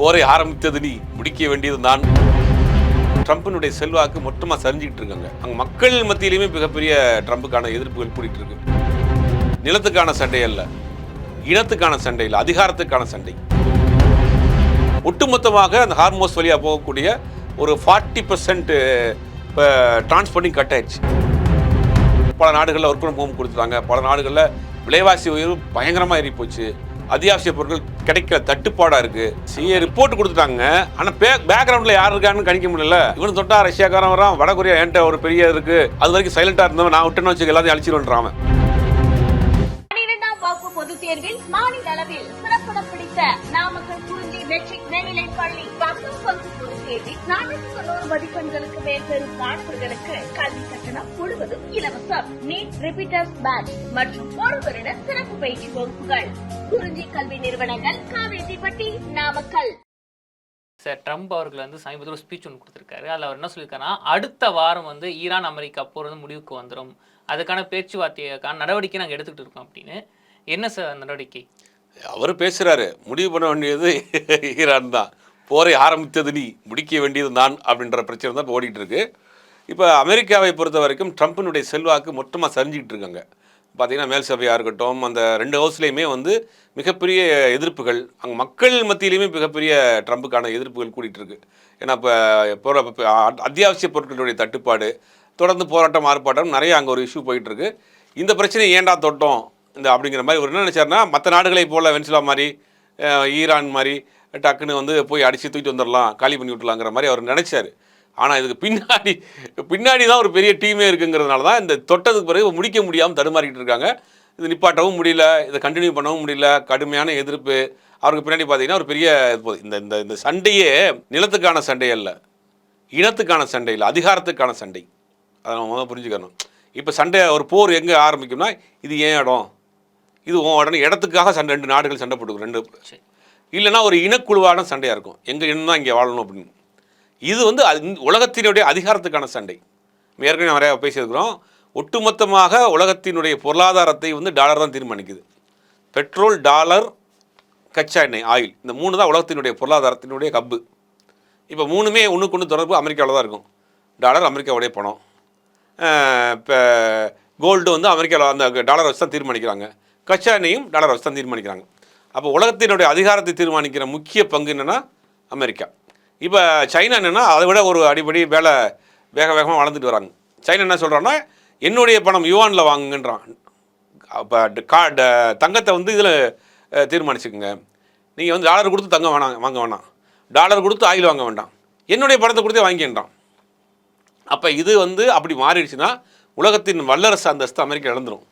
போரை ஆரம்பித்தது நீ, முடிக்க வேண்டியது நான். ட்ரம்பினுடைய செல்வாக்கு மொத்தமாக சரிஞ்சிக்கிட்டு இருக்காங்க. அங்கே மக்கள் மத்தியிலுமே மிகப்பெரிய ட்ரம்புக்கான எதிர்ப்புகள் கூடிட்டு இருக்கு. நிலத்துக்கான சண்டை அல்ல, இனத்துக்கான சண்டை இல்லை, அதிகாரத்துக்கான சண்டை. ஒட்டுமொத்தமாக அந்த ஹார்மோஸ் வழியாக போகக்கூடிய ஒரு 40% டிரான்ஸ்போர்ட்டிங் கட் ஆயிடுச்சு. பல நாடுகளில் ஒர்க் ஃப்ரம் ஹோம் கொடுத்துட்டாங்க. பல நாடுகளில் விலைவாசி உயர்வு பயங்கரமாக ஏறி போச்சு. அத்தியாவசிய பொருட்கள் கிடைக்கிற தட்டுப்பாடாக இருக்குது. சிஏ ரிப்போர்ட் கொடுத்துட்டாங்க. ஆனால் பேக்ரவுண்டில் யார் இருக்கான்னு கணிக்க முடியல. இவனு தொட்டா ரஷ்யாக்காரன் வரான், வடகொரியா என்கிட்ட ஒரு பெரிய இருக்குது, அது வரைக்கும் சைலண்டாக இருந்தவன் நான் விட்டுன்னு வச்சு எல்லாத்தையும் அழிச்சிருவேன்றான். 12ஆம் வகுப்பு பொதுத் தேர்வில் மாநில அளவில் சிறப்பிடம் பிடித்த நாமக்கல் குறிஞ்சி மெட்ரிக் மேல்நிலைப் பள்ளி 10ஆம் வகுப்பு பொதுத் தேர்வில் 490 மதிப்பெண்களுக்கு மேல் பெறும் மாணவர்களுக்கு கல்வி கட்டணம் முழுவதும் இலவசம். நீட் ரிப்பீட்டர்ஸ் பேட்ச் மற்றும் ஒரு வருட சிறப்பு பயிற்சி வகுப்புகள். குறிஞ்சி கல்வி நிறுவனங்கள், காவேரிப்பட்டி, நாமக்கல். சார், ட்ரம்ப் அவர்கள் சமீபத்தில் ஒரு ஸ்பீச் ஒன்று கொடுத்துருக்காரு. அதில் அவர் என்ன சொல்லியிருக்காருன்னா, அடுத்த வாரம் ஈரான் அமெரிக்கா போர் முடிவுக்கு வந்துடும், அதுக்கான பேச்சுவார்த்தைக்கான நடவடிக்கை நாங்கள் எடுத்துக்கிட்டு இருக்கோம் அப்படின்னு. என்ன சார் நடவடிக்கை? அவர் பேசுகிறாரு, முடிவு பண்ண வேண்டியது ஈரான் தான், போரை ஆரம்பித்தது நீ, முடிக்க வேண்டியது நான் அப்படின்ற பிரச்சனை தான் இப்போ ஓடிட்டு இருக்கு. இப்போ அமெரிக்காவை பொறுத்த வரைக்கும் ட்ரம்பினுடைய செல்வாக்கு மொத்தமாக சரிஞ்சிக்கிட்டு இருக்காங்க. பார்த்தீங்கன்னா மேல் சபையாக இருக்கட்டும், அந்த 2 ஹவுஸ்லேயுமே மிகப்பெரிய எதிர்ப்புகள், அங்கே மக்கள் மத்தியிலையுமே மிகப்பெரிய ட்ரம்புக்கான எதிர்ப்புகள் கூடிட்டு இருக்கு. ஏன்னா இப்போ அத்தியாவசிய பொருட்களுடைய தட்டுப்பாடு, தொடர்ந்து போராட்டம் ஆர்ப்பாட்டம் நிறைய அங்கே ஒரு இஷ்யூ போயிட்டுருக்கு. இந்த பிரச்சனையை ஏண்டா தொட்டோம் அப்படிங்கிற மாதிரி ஒரு என்ன நினச்சாருன்னா, மற்ற நாடுகளை போல் வெனிசுலா மாதிரி, ஈரான் மாதிரி டக்குன்னு போய் அடித்து தூக்கிட்டு வந்துடலாம், காலி பண்ணி விட்டுலாங்கிற மாதிரி அவர் நினச்சார். ஆனால் இதுக்கு பின்னாடி தான் ஒரு பெரிய டீமே இருக்குங்கிறதுனால தான் இந்த தொட்டதுக்கு பிறகு முடிக்க முடியாமல் தடுமாறிக்கிட்டு இருக்காங்க. இது நிப்பாட்டவும் முடியல, இதை கண்டினியூ பண்ணவும் முடியல, கடுமையான எதிர்ப்பு. அவருக்கு பின்னாடி பார்த்தீங்கன்னா ஒரு பெரிய இந்த இந்த சண்டையே நிலத்துக்கான சண்டை அல்ல, இனத்துக்கான சண்டை இல்லை, அதிகாரத்துக்கான சண்டை. அதை நம்ம முதல்ல புரிஞ்சுக்கணும். இப்போ சண்டை, ஒரு போர் எங்கே ஆரம்பிக்கும்னா, இது ஏன் இடம், இது உடனே இடத்துக்காக சண்டை, 2 நாடுகள் சண்டை போட்டுக்கும், 2 இல்லைன்னா ஒரு இனக்குழுவான சண்டையாக இருக்கும், எங்கள் இனம் தான் இங்கே வாழணும் அப்படின்னு. இது உலகத்தினுடைய அதிகாரத்துக்கான சண்டை. ஏற்கனவே நிறையா பேசியிருக்கிறோம். ஒட்டுமொத்தமாக உலகத்தினுடைய பொருளாதாரத்தை டாலர் தான் தீர்மானிக்குது. பெட்ரோல், டாலர், கச்சா எண்ணெய், ஆயில், இந்த 3 தான் உலகத்தினுடைய பொருளாதாரத்தினுடைய ஹப்பு. இப்போ 3மே ஒன்றுக்கு ஒன்று தொடர்பு அமெரிக்காவில் தான் இருக்கும். டாலர் அமெரிக்காவுடைய பணம், இப்போ கோல்டு அமெரிக்காவில் அந்த டாலரை வச்சு தான் தீர்மானிக்கிறாங்க, கச்சா எண்ணெயும் டாலரை வச்சு தான் தீர்மானிக்கிறாங்க. அப்போ உலகத்தினுடைய அதிகாரத்தை தீர்மானிக்கிற முக்கிய பங்கு என்னென்னா அமெரிக்கா. இப்போ சைனா என்னென்னா அதை விட ஒரு அடிப்படை வேகமாக வளர்ந்துட்டு வராங்க. சைனா என்ன சொல்கிறான்னா, என்னுடைய பணம் யுவானில் வாங்குங்கன்றான். அப்போ தங்கத்தை இதில் தீர்மானிச்சுக்குங்க, நீங்கள் டாலர் கொடுத்து தங்கம் வாங்க வேணாம், டாலர் கொடுத்து ஆயில் வாங்க வேண்டாம், என்னுடைய பணத்தை கொடுத்தே வாங்கிக்கின்றான். அப்போ இது அப்படி மாறிடுச்சுன்னா உலகத்தின் வல்லரசு அந்தஸ்து அமெரிக்கா இழந்துடும்.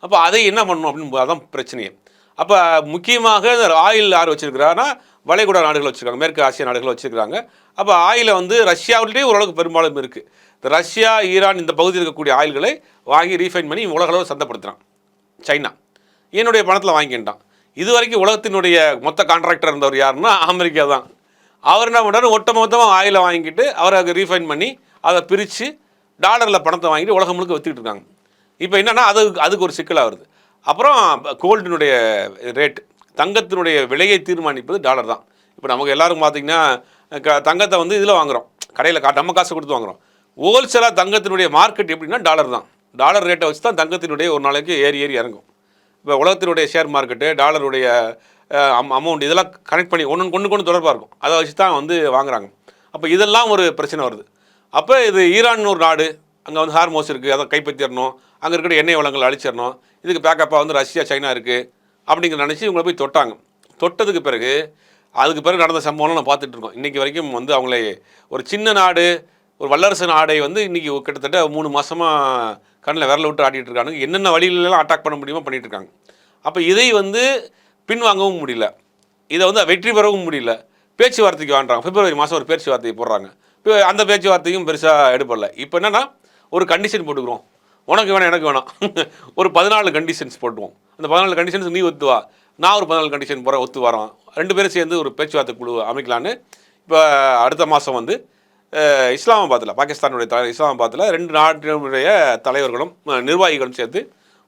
அப்போ அதை என்ன பண்ணணும் அப்படின்னு அதான் பிரச்சனையே. அப்போ முக்கியமாக ஆயில் யார் வச்சுருக்கிறான்னா, வளைகுடா நாடுகள் வச்சுருக்காங்க, மேற்கு ஆசிய நாடுகள் வச்சுருக்காங்க. அப்போ ஆயிலை ரஷ்யாவிலேயே ஓரளவுக்கு பெரும்பாலும் இருக்குது. இந்த ரஷ்யா, ஈரான் இந்த பகுதியில் இருக்கக்கூடிய ஆயில்களை வாங்கி ரீஃபைன் பண்ணி உலகளவில் சந்தைப்படுத்துகிறான் சைனா. என்னுடைய பணத்தில் வாங்கிட்டான். இது வரைக்கும் உலகத்தினுடைய மொத்த கான்ட்ராக்டர் இருந்தவர் யாருன்னா அமெரிக்கா தான். அவர் என்ன பண்ணுறாரு, மொத்தமாக ஆயிலை வாங்கிட்டு அவர் அதை ரீஃபைன் பண்ணி அதை பிரித்து டாலரில் பணத்தை வாங்கிட்டு உலகம் முழுக்க விற்றுக்கிட்டு இருக்காங்க. இப்போ என்னென்னா அதுக்கு ஒரு சிக்கலாக வருது. அப்புறம் கோல்டினுடைய ரேட்டு, தங்கத்தினுடைய விலையை தீர்மானிப்பது டாலர் தான். இப்போ நமக்கு எல்லோரும் பார்த்திங்கன்னா தங்கத்தை இதில் வாங்குகிறோம், கடையில் நம்ம காசை கொடுத்து வாங்குகிறோம். ஹோல்சேலாக தங்கத்தினுடைய மார்க்கெட் எப்படின்னா டாலர் தான். டாலர் ரேட்டை வச்சு தான் தங்கத்தினுடைய ஒரு நாளைக்கு ஏறி இறங்கும். இப்போ உலகத்தினுடைய ஷேர் மார்க்கெட்டு, டாலருடைய அமௌண்ட் இதெல்லாம் கனெக்ட் பண்ணி ஒன்று தொடர்பாக இருக்கும், அதை வச்சு தான் வாங்குகிறாங்க. அப்போ இதெல்லாம் ஒரு பிரச்சனை வருது. அப்போ இது ஈரான் ஒரு நாடு, அங்கே ஹார்மோஸ் இருக்குது, அதை கைப்பற்றிடணும், அங்கே இருக்கிற எண்ணெய் வளங்கள் அழிச்சிடணும், இதுக்கு பேக்கப்பாக ரஷ்யா, சைனா இருக்குது அப்படிங்கிற நினச்சி இவங்களை போய் தொட்டாங்க. தொட்டதுக்கு பிறகு அதுக்கு பிறகு நடந்த சம்பவம்லாம் நான் பார்த்துட்டு இருக்கோம். இன்றைக்கி வரைக்கும் அவங்களே ஒரு சின்ன நாடு, ஒரு வல்லரசு நாடை இன்றைக்கி கிட்டத்தட்ட 3 மாதமாக கண்ணில் விரல விட்டு ஆட்டிகிட்டு இருக்காங்க. என்னென்ன வழியிலலாம் அட்டாக் பண்ண முடியுமோ பண்ணிகிட்டு இருக்காங்க. அப்போ இதை பின்வாங்கவும் முடியல, இதை வெற்றி பெறவும் முடியல. பேச்சுவார்த்தைக்கு வாங்குறாங்க. பிப்ரவரி மாதம் ஒரு பேச்சுவார்த்தையை போடுறாங்க. இப்போ அந்த பேச்சுவார்த்தையும் பெருசாக எடுப்படல. இப்போ என்னென்னா ஒரு கண்டிஷன் போட்டுக்கிறோம், உனக்கு வேணாம் எனக்கு வேணாம், ஒரு 14 கண்டிஷன்ஸ் போட்டுவோம். அந்த 14 கண்டிஷன்ஸ் நீ ஒத்துவா, நான் ஒரு 14 கண்டிஷன் போகிறேன், ஒத்து வரோம், 2 பேரும் சேர்ந்து ஒரு பேச்சுவார்த்தை குழு அமைக்கலான்னு இப்போ அடுத்த மாதம் இஸ்லாமாபாத்தில், பாகிஸ்தானுடைய இஸ்லாமாபாத்தில் 2 நாட்டினுடைய தலைவர்களும் நிர்வாகிகளும் சேர்த்து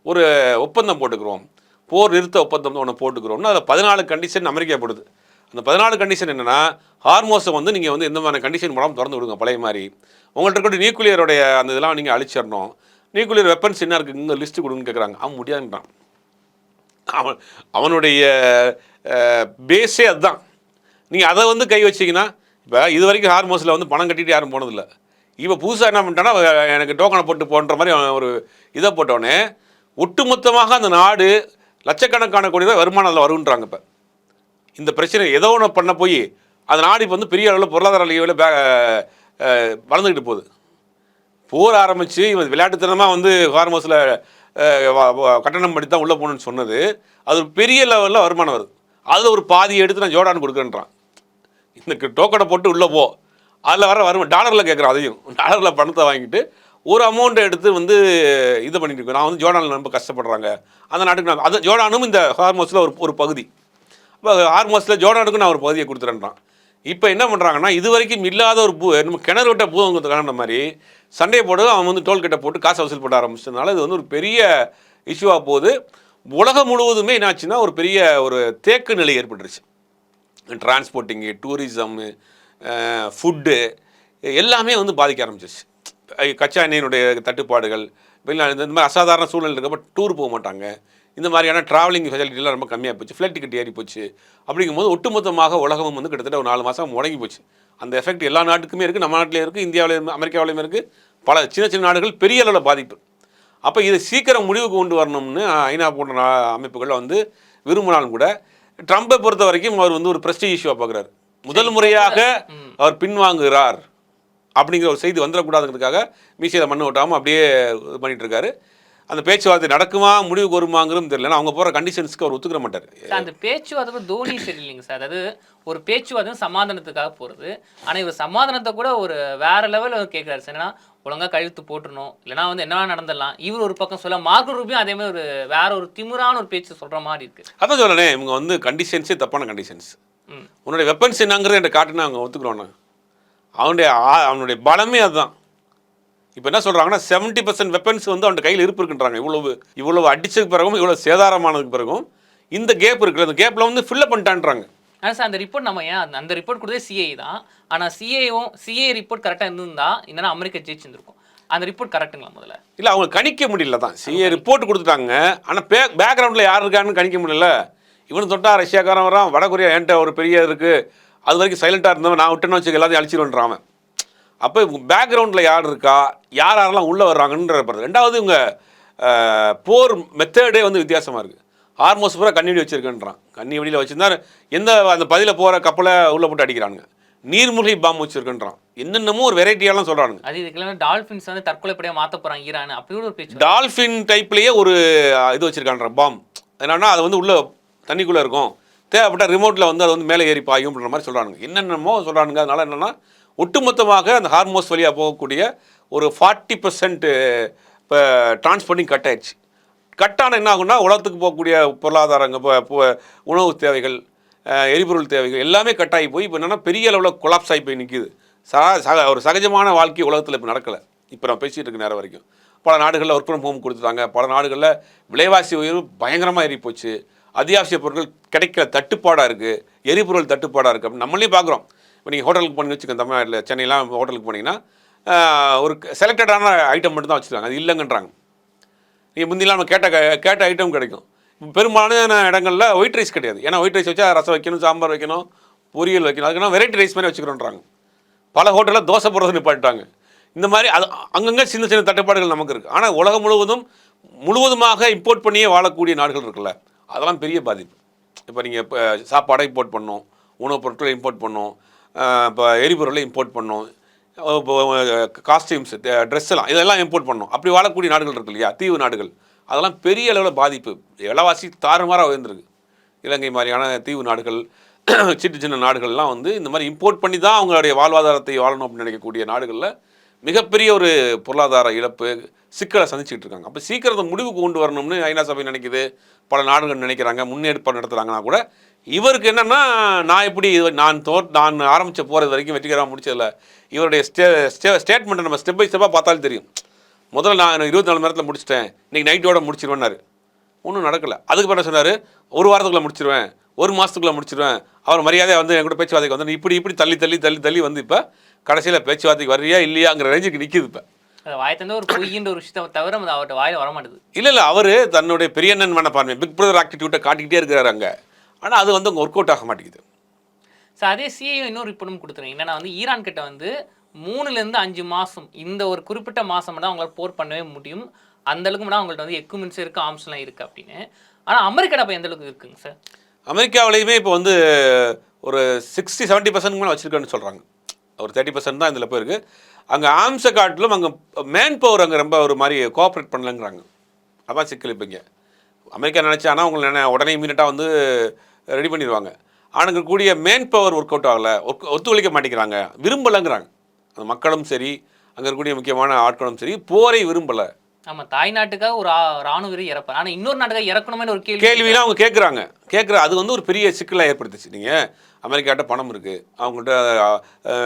ஒரு ஒப்பந்தம் போட்டுக்கிறோம், போர் நிறுத்த ஒப்பந்தம் ஒன்று போட்டுக்கிறோம்னு அதில் 14 கண்டிஷன் அமெரிக்கா போடுது. அந்த 14 கண்டிஷன் என்னென்னா, ஹார்மோஸை வந்து நீங்கள் வந்து எந்த மாதிரி கண்டிஷன் மூலம் திறந்து விடுங்க பழைய மாதிரி. உங்கள்கிட்ட இருக்கக்கூடிய நியூக்ளியருடைய அந்த இதெல்லாம் நீங்கள் அழிச்சிடணும். நியூக்ளியர் வெப்பன்ஸ் என்ன இருக்குது இங்கே லிஸ்ட்டு கொடுங்கன்னு கேட்குறாங்க. அவன் முடியாதுன்றான். அவனுடைய பேஸே அதுதான். நீங்கள் அதை வந்து கை வச்சிங்கன்னா, இப்போ இது வரைக்கும் ஹார்மோஸில் வந்து பணம் கட்டிட்டு யாரும் போனதில்லை. இப்போ புதுசாக என்ன பண்ணிட்டான்னா, எனக்கு டோக்கனை போட்டு போன்ற மாதிரி ஒரு இதை போட்டோடனே ஒட்டுமொத்தமாக அந்த நாடு லட்சக்கணக்கான கோடி ரூபாய் வருமானம் அதில் வருன்றாங்க. இப்போ இந்த பிரச்சனை ஏதோ ஒன்று பண்ண போய் அந்த நாடு இப்போ வந்து பெரிய அளவில் பொருளாதார அளவில் வளர்ந்துக்கிட்டு போகுது. போர் ஆரம்பித்து இவன் விளையாட்டுத்தனமாக வந்து ஹார்மோஸில் கட்டணம் படி தான் உள்ளே போகணுன்னு சொன்னது, அது ஒரு பெரிய லெவலில் வருமானம் வருது. அதில் ஒரு பாதியை எடுத்து நான் ஜோர்டான் கொடுக்குறேன்றான். இந்த டோக்கனை போட்டு உள்ளே போ, அதில் வர வருமானம் டாலரில் கேட்குறான். அதையும் டாலரில் பணத்தை வாங்கிட்டு ஒரு அமௌண்ட்டை எடுத்து வந்து இது பண்ணிட்டு இருக்கேன். நான் வந்து ஜோர்டானில் ரொம்ப கஷ்டப்படுறாங்க அந்த நாட்டுக்கு. நான் அது ஜோர்டானும் இந்த ஹார்மோஸில் ஒரு பகுதி. இப்போ ஹார்மோஸில் ஜோர்டானுக்கு நான் ஒரு பகுதியை கொடுத்துறேன்றான். இப்போ என்ன பண்ணுறாங்கன்னா, இது வரைக்கும் இல்லாத ஒரு நம்ம கிணறு விட்ட பூதங்கிறதுக்கான மாதிரி சண்டையை போட்டு அவன் வந்து டோல்கேட்டை போட்டு காசு வசூல் பண்ண ஆரம்பிச்சதுனால இது வந்து ஒரு பெரிய இஷ்யூவாக போகுது. உலகம் முழுவதுமே என்னாச்சுன்னா ஒரு பெரிய ஒரு தேக்க நிலை ஏற்பட்டுருச்சு. டிரான்ஸ்போர்ட்டிங்கு, டூரிசம்மு, ஃபுட்டு எல்லாமே வந்து பாதிக்க ஆரம்பிச்சிருச்சு. கச்சா எண்ணெயினுடைய தட்டுப்பாடுகள், வெளிநாடு இந்த மாதிரி அசாதாரண சூழ்நிலை இருக்கப்போ டூர் போக மாட்டாங்க. இந்த மாதிரியான ட்ராவலிங் ஃபெசிலிட்டிலாம் ரொம்ப கம்மியாக போச்சு. ஃப்ளைட் டிக்கெட் ஏறி போச்சு. அப்படிங்கும்போது ஒட்டுமொத்தமாக உலகமும் வந்து கிட்டத்தட்ட ஒரு 4 மாதம் முடங்கி போச்சு. அந்த எஃபெக்ட் எல்லா நாட்டுக்குமே இருக்குது. நம்ம நாட்டிலே இருக்குது, இந்தியாவிலேயும் அமெரிக்காவிலையும் இருக்குது. பல சின்ன சின்ன நாடுகள் பெரிய அளவில் பாதிப்பு. அப்போ இதை சீக்கிரம் முடிவுக்கு கொண்டு வரணும்னு ஐநா போன்ற அமைப்புகள் வந்து விரும்பினாலும் கூட ட்ரம்பை பொறுத்த வரைக்கும் அவர் வந்து ஒரு பிரஸ்டீஜ் இஷ்யூவாக பார்க்குறாரு. முதல் முறையாக அவர் பின்வாங்குகிறார் அப்படிங்கிற ஒரு செய்தி வந்துடக்கூடாதுங்கிறதுக்காக மீசியில் மண்ணு ஓட்டாமல் அப்படியே இது பண்ணிகிட்டு இருக்காரு. அந்த பேச்சுவார்த்தை நடக்குமா, முடிவுக்கு வருமாங்கிறது தெரியல. அவங்க போகிற கண்டிஷன்ஸ்க்கு அவர் ஒத்துக்கிற மாட்டார். அந்த பேச்சுவார்த்தை தோனி சரியில்லைங்க சார். அதாவது ஒரு பேச்சுவார்த்தை சமாதானத்துக்காக போகிறது. ஆனால் இவர் சமாதானத்தை கூட ஒரு வேற லெவலில் கேட்குறாரு சார். ஏன்னா ஒழுங்காக கழுத்து போட்டுருணும், இல்லைனா வந்து என்ன நடந்துடலாம். இவர் ஒரு பக்கம் சொல்ல, மார்க்கோ ரூபியோ அதே மாதிரி ஒரு வேற ஒரு திமிரான ஒரு பேச்சு சொல்கிற மாதிரி இருக்குது. அதான் சொல்லணே, இவங்க வந்து கண்டிஷன்ஸே தப்பான கண்டிஷன்ஸ். உன்னுடைய வெப்பன்ஸ் என்னங்கிறது என்கிட்ட காட்டுன்னு அவங்க ஒத்துக்கிறோன்னு. அவனுடைய பலமே அதுதான். இப்போ என்ன சொல்கிறாங்கன்னா 70% வெப்பன்ஸ் வந்து அவன் கையில் இருப்புருக்குன்றாங்க. இவ்வளவு அடிச்சதுக்கு பிறகும், இவ்வளோ சேதாரமானதுக்கு பிறகும் இந்த கேப் இருக்குல்ல, அந்த கேப்பில் வந்து ஃபில்லப் பண்ணிட்டான்றாங்க. ஆனால் சார் அந்த ரிப்போர்ட் நம்ம ஏன் அந்த ரிப்போர்ட் கொடுத்தே சிஐ தான். ஆனால் சிஏ ரிப்போர்ட் கரெக்டாக இருந்திருந்தா இல்லைன்னா அமெரிக்கா ஜெயிச்சிருந்துருக்கும். அந்த ரிப்போர்ட் கரெக்டுங்களா முதல்ல? இல்லை, அவங்க கணிக்க முடியல தான். சிஏ ரிப்போர்ட் கொடுத்துட்டாங்க, ஆனால் பேக்ரவுண்டில் யார் இருக்கான்னு கணிக்க முடியல. இவனு தொட்டா ரஷ்யாக்காரன் வரான், வடகொரியா என்கிட்ட ஒரு பெரிய இருக்குது, அது வரைக்கும் சைலண்ட்டாக இருந்தவன் நான் விட்டுன்னு வச்சுக்க எல்லாத்தையும் அழிச்சிடுவேன்றான். அப்போ பேக்ரவுண்டில் யார் இருக்கா, யாரெல்லாம் உள்ளே வர்றாங்கன்ற படுறது. ரெண்டாவது இவங்க போர் மெத்தடே வந்து வித்தியாசமாக இருக்குது. ஹார்மோஸ் பூரா கண்ணி வச்சுருக்குன்றான். கண்ணி வழியில் வச்சுருந்தா எந்த அந்த பதில போகிற கப்பலை உள்ளே போட்டு அடிக்கிறானுங்க. நீர்மூழ்கி பாம்பு வச்சுருக்குன்றான். என்னென்னமோ ஒரு வெரைட்டியெல்லாம் சொல்கிறானுங்க. அது இதுக்கெல்லாம் டால்ஃபின்ஸ் வந்து தற்கொலைப்படியாக மாற்ற போகிறாங்க ஈரான், அப்படி ஒரு பேச்சு. டால்ஃபின் டைப்லேயே ஒரு இது வச்சுருக்கான்றான் பாம்பு. என்னன்னா அது வந்து உள்ளே தண்ணிக்குள்ளே இருக்கும், தேவைப்பட்ட ரிமோட்டில் வந்து அது வந்து மேலே ஏறி பாயும் அப்படின்ற மாதிரி சொல்கிறானுங்க. என்னென்னமோ சொல்கிறானுங்க. அதனால் என்னென்னா ஒட்டுமொத்தமாக அந்த ஹார்மோஸ் வழியாக போகக்கூடிய ஒரு 40% இப்போ டிரான்ஸ்போர்ட்டிங் கட் ஆயிடுச்சு. கட்டான என்ன ஆகுன்னா உலகத்துக்கு போகக்கூடிய பொருளாதாரங்க, இப்போ உணவு தேவைகள், எரிபொருள் தேவைகள் எல்லாமே கட்டாகி போய் இப்போ என்னென்னா பெரிய அளவில் கொலாப்ஸ் ஆகி போய் நிற்கிது. ஒரு சகஜமான வாழ்க்கை உலகத்தில் இப்போ நடக்கலை. இப்போ நான் பேசிகிட்டு இருக்க நேரம் வரைக்கும் பல நாடுகளில் ஒர்க் ஃப்ரம் ஹோம் கொடுத்துட்டாங்க. பல நாடுகளில் விலைவாசி உயர்வு பயங்கரமாக ஏறி போச்சு. அத்தியாவசிய பொருட்கள் கிடைக்கிற தட்டுப்பாடாக இருக்குது, எரிபொருள் தட்டுப்பாடாக இருக்குது. அப்படி நம்மளே பார்க்குறோம். இப்போ நீங்கள் ஹோட்டலுக்கு போனீங்கன்னு வச்சுக்கோங்க, தமிழ்நாட்டில் சென்னையெலாம் ஹோட்டலுக்கு போனீங்கன்னா ஒரு செலக்டடான ஐட்டம் மட்டும் தான் வச்சுருக்காங்க, அது இல்லைங்கன்றாங்க. நீங்கள் முந்திலாம் நம்ம கேட்ட ஐட்டம் கிடைக்கும். இப்போ பெரும்பாலான இடங்களில் ஒயிட் ரைஸ் கிடையாது. ஏன்னா ஒயிட் ரைஸ் வச்சா ரசம் வைக்கணும், சாம்பார் வைக்கணும், பொரியல் வைக்கணும், அதுக்குன்னா வெரைட்டி ரைஸ் மாதிரி வச்சுக்கிறோன்றாங்க. பல ஹோட்டலில் தோசை போடுறது நிப்பாட்டாங்க. இந்த மாதிரி அது அங்கங்கே சின்ன சின்ன தட்டுப்பாடுகள் நமக்கு இருக்குது. ஆனால் உலகம் முழுவதுமாக இம்போர்ட் பண்ணியே வாழக்கூடிய நாடுகள் இருக்குல்ல, அதெல்லாம் பெரிய பாதிப்பு. இப்போ நீங்கள் இப்போ சாப்பாடை இம்போர்ட் பண்ணோம், உணவுப் பொருட்களை இம்போர்ட் பண்ணோம், இப்போ எரிபொருளை இம்போர்ட் பண்ணோம், இப்போ காஸ்டியூம்ஸ், ட்ரெஸ்ஸெல்லாம் இதெல்லாம் இம்போர்ட் பண்ணோம். அப்படி வாழக்கூடிய நாடுகள் இருக்கு இல்லையா, தீவு நாடுகள், அதெல்லாம் பெரிய அளவில் பாதிப்பு. விலைவாசி தாறுமாறாக உயர்ந்திருக்கு. இலங்கை மாதிரியான தீவு நாடுகள், சின்ன நாடுகள்லாம் வந்து இந்த மாதிரி இம்போர்ட் பண்ணி தான் அவங்களுடைய வாழ்வாதாரத்தை வாழணும் அப்படின்னு நினைக்கக்கூடிய நாடுகளில் மிகப்பெரிய ஒரு பொருளாதார இழப்பு சிக்கலை சந்திச்சுக்கிட்டு இருக்காங்க. அப்போ சீக்கிரத்தை முடிவுக்கு கொண்டு வரணும்னு ஐநா சபை நினைக்குது, பல நாடுகள் நினைக்கிறாங்க, முன்னெடுப்பு நடத்துகிறாங்கன்னா கூட இவருக்கு என்னென்னா நான் ஆரம்பித்த போகிறது வரைக்கும் வெற்றிகரமாக முடிச்சதில்லை. இவருடைய ஸ்டேட்மெண்ட்டை நம்ம ஸ்டெப் பை ஸ்டெப்பாக பார்த்தாலும் தெரியும். முதல்ல நான் 24 மணி நேரத்தில் முடிச்சிட்டேன், இன்றைக்கி நைட்டோட முடிச்சிருவேன்னாரு. ஒன்றும் நடக்கலை. அதுக்கு பிறகு சொன்னார் 1 வாரத்துக்குள்ளே முடிச்சிருவேன், 1 மாதத்துக்குள்ளே முடிச்சிருவேன், அவர் மரியாதையாக வந்து என் கூட பேச்சுவார்த்தைக்கு வந்து இப்படி தள்ளி வந்து இப்போ கடைசியில் பேச்சுவார்த்தைக்கு வர்றியா இல்லையாங்கிற ரேஞ்சுக்கு நிற்கிது இப்போ. வாயத்தந்து ஒரு பொய்ன்ற ஒரு விஷயத்தை தவிர அவர்கிட்ட வாயில வரமாட்டேது. இல்லை அவர் தன்னுடைய பெரியண்ணன் மனப்பான்மை பிக் பிரதர் ஆக்டிவிட்டை காட்டிக்கிட்டே இருக்கிறாரு அங்கே. ஆனால் அது வந்து அங்கே ஒர்க் அவுட் ஆக மாட்டேங்குது. சார் அதே சிஐ இன்னொரு ரிப்போர்ட்டும் கொடுத்துருங்க. என்னன்னா வந்து ஈரான் கிட்ட வந்து 3லேருந்து 5 மாதம் இந்த ஒரு குறிப்பிட்ட மாதம் தான் அவங்களால போர் பண்ணவே முடியும். அந்த அளவுக்கு மட்டும் அவங்கள்ட்ட வந்து எக்யூப்மெண்ட்ஸ் இருக்குது, ஆர்ம்ஸ்லாம் இருக்குது அப்படின்னு. ஆனால் அமெரிக்காவில் அப்போ எந்த அளவுக்கு இருக்குங்க சார்? அமெரிக்காவிலையுமே இப்போ வந்து ஒரு 60-70% மேலே வச்சுருக்கேன்னு சொல்கிறாங்க. ஒரு 30% தான் இதில் போயிருக்கு. அங்கே ஆர்ம்ஸை காட்டிலும் அங்கே மேன் பவர் அங்கே ரொம்ப ஒரு மாதிரி கோஆப்ரேட் பண்ணலங்கிறாங்க. அதான் சிக்கல். இப்போ இங்கே அமெரிக்கா நினச்சானா அவங்களை உடனே இமீடியட்டாக வந்து ரெடி பண்ணிடுவாங்க. ஆனால் கூடிய மேன் பவர் ஒர்க் அவுட் ஆகலை, ஒத்துழைக்க மாட்டேங்கிறாங்க, விரும்பலைங்கிறாங்க. அந்த மக்களும் சரி அங்கே இருக்கக்கூடிய முக்கியமான ஆட்களும் சரி போரை விரும்பலை. ஆமாம், தாய் நாட்டுக்காக ஒரு ராணுவ வீரர் இறப்பார், ஆனால் இன்னொரு நாட்டுக்காக இறக்கணுமே ஒரு கேள்வியெல்லாம் அவங்க கேட்குற அது வந்து ஒரு பெரிய சிக்கலாக ஏற்படுத்துச்சு. நீங்கள் அமெரிக்காட்ட பணம் இருக்குது, அவங்கள்ட்ட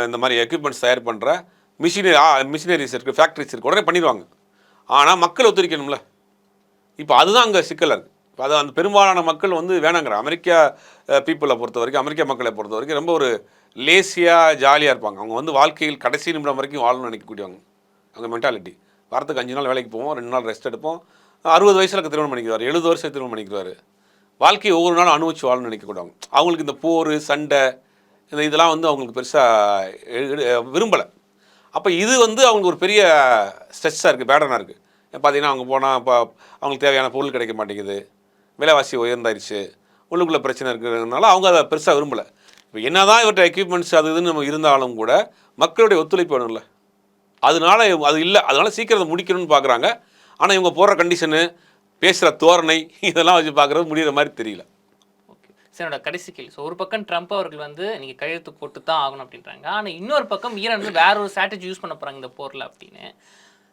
இந்த மாதிரி எக்யூப்மெண்ட்ஸ் தயார் பண்ணுற மிஷினரிஸ் இருக்குது, ஃபேக்ட்ரிஸ் இருக்குது, உடனே பண்ணிடுவாங்க. ஆனால் மக்கள் ஒத்துழைக்கணும்ல. இப்போ அதுதான் அங்கே சிக்கலாக இருக்குது. இப்போ அது அந்த பெரும்பாலான மக்கள் வந்து வேணாங்கிற அமெரிக்கா பீப்புளை பொறுத்த வரைக்கும், அமெரிக்கா மக்களை பொறுத்த வரைக்கும் ரொம்ப ஒரு லேசியாக ஜாலியாக இருப்பாங்க. அவங்க வந்து வாழ்க்கையில் கடைசி நிமிடம் வரைக்கும் வாழணும்னு நினைக்கக்கூடியவங்க. அவங்க மென்டாலிட்டி. வாரத்துக்கு 5 நாள் வேலைக்கு போவோம், 2 நாள் ரெஸ்ட் எடுப்போம். 60 வயசில் திருமணம் பண்ணிக்கிறார், 70 வருஷம் திருமணம் பண்ணிக்கிறாரு. வாழ்க்கையை ஒவ்வொரு நாளும் அனுபவிச்சு வாழணும்னு நினைக்கக்கூடாது. அவங்களுக்கு இந்த போர் சண்டை இதெல்லாம் வந்து அவங்களுக்கு பெருசாக விரும்பலை. அப்போ இது வந்து அவங்களுக்கு ஒரு பெரிய ஸ்ட்ரெஸ்ஸாக இருக்குது, பேடனாக இருக்குது. பார்த்தீங்கன்னா அவங்க போனால் இப்போ அவங்களுக்கு தேவையான பொருள் கிடைக்க மாட்டேங்குது, விலைவாசி உயர்ந்தாயிருச்சு, உள்ளுக்குள்ளே பிரச்சனை இருக்கிறதுனால அவங்க அதை பெருசாக விரும்பலை. இப்போ என்ன தான் இவற்றை எக்யூப்மெண்ட்ஸ் அது இதுன்னு நம்ம இருந்தாலும் கூட மக்களுடைய ஒத்துழைப்பு வேணும்ல. அதனால அது இல்லை, அதனால் சீக்கிரம் முடிக்கணும்னு பார்க்குறாங்க. ஆனால் இவங்க போடுற கண்டிஷனு, பேசுகிற தோரணை இதெல்லாம் வச்சு பார்க்குறது முடிகிற மாதிரி தெரியல. ஓகே சார், என்னோட கடைசி கேள்வி. ஸோ ஒரு பக்கம் ட்ரம்ப் அவர்கள் வந்து நீங்கள் கையெழுத்து போட்டு தான் ஆகணும் அப்படின்றாங்க. ஆனால் இன்னொரு பக்கம் ஈரான் வந்து வேற ஒரு ஸ்ட்ராட்டஜி யூஸ் பண்ண போகிறாங்க இந்த போரில் அப்படின்னு.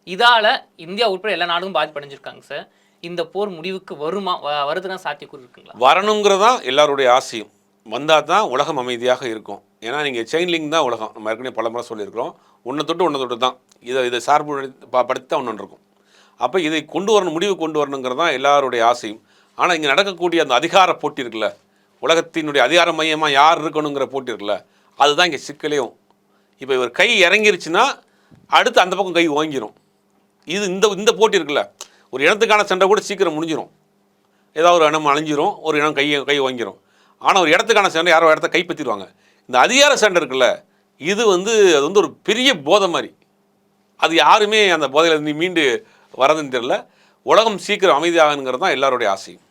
இதால் இந்தியா உட்பட எல்லா நாடும் பாதிப்படைஞ்சிருக்காங்க சார். இந்த போர் முடிவுக்கு வருமா, வருதுன்னா சாத்தியக்கூறு இருக்குங்களா? வரணுங்கிறதான் எல்லாருடைய ஆசையும். வந்தால் தான் உலகம் அமைதியாக இருக்கும். ஏன்னா நீங்கள் செயின் லிங்க் தான் உலகம். நம்ம ஏற்கனவே பல முறை சொல்லியிருக்கிறோம். ஒன்றை தொட்டு தான் இதை சார்பு படுத்தி தான் ஒன்று இருக்கும். அப்போ இதை கொண்டு வரணும், முடிவு கொண்டு வரணுங்கிறது தான் எல்லாருடைய ஆசையும். ஆனால் இங்கே நடக்கக்கூடிய அந்த அதிகார போட்டி இருக்குல்ல, உலகத்தினுடைய அதிகார மையமாக யார் இருக்கணுங்கிற போட்டி இருக்குல்ல, அதுதான் இங்கே சிக்கலையும். இப்போ இவர் கை இறங்கிருச்சுன்னா அடுத்து அந்த பக்கம் கை ஓங்கிரும். இது இந்த போட்டி இருக்குல்ல, ஒரு இனத்துக்கான சண்டை கூட சீக்கிரம் முடிஞ்சிடும். ஏதாவது ஒரு இனம் அழிஞ்சிரும், ஒரு இனம் கை வாங்கிரும். ஆனால் ஒரு இடத்துக்கான சண்டை யாரோ இடத்த கைப்பற்றிடுவாங்க. இந்த அதிகார சண்டை இருக்குல்ல, இது வந்து அது வந்து ஒரு பெரிய போதை மாதிரி. அது யாருமே அந்த போதையில் மீண்டு வரதுன்னு தெரியல. உலகம் சீக்கிரம் அமைதியாகுங்கிறது தான் எல்லாருடைய ஆசையும்.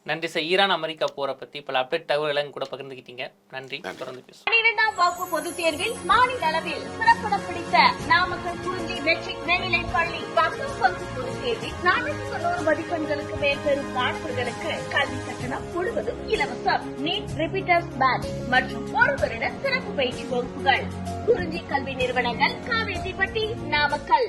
நன்றி சார். ஈரான் அமெரிக்கா போரை பற்றி பல அப்டேட் தகவல்களை கூட பகிர்ந்துக்கிட்டீங்க. நன்றி. தொடர்ந்து பேசுவோம். 12ஆம் வகுப்பு பொதுத் தேர்வில் மாநில அளவில் சிறப்பிடம் பிடித்த நாமக்கல் குறிஞ்சி மெட்ரிக் மேல்நிலைப் பள்ளி 10ஆம் வகுப்பு பொதுத் தேர்வில் 490 மதிப்பெண்களுக்கு மேல் பெறும் மாணவர்களுக்கு கல்வி கட்டணம் முழுவதும் இலவசம். நீட் ரிப்பீட்டர்ஸ் பேட்ச் மற்றும் ஒரு வருட சிறப்பு பயிற்சி வகுப்புகள். குறிஞ்சி கல்வி நிறுவனங்கள், காவேரிப்பட்டி, நாமக்கல்.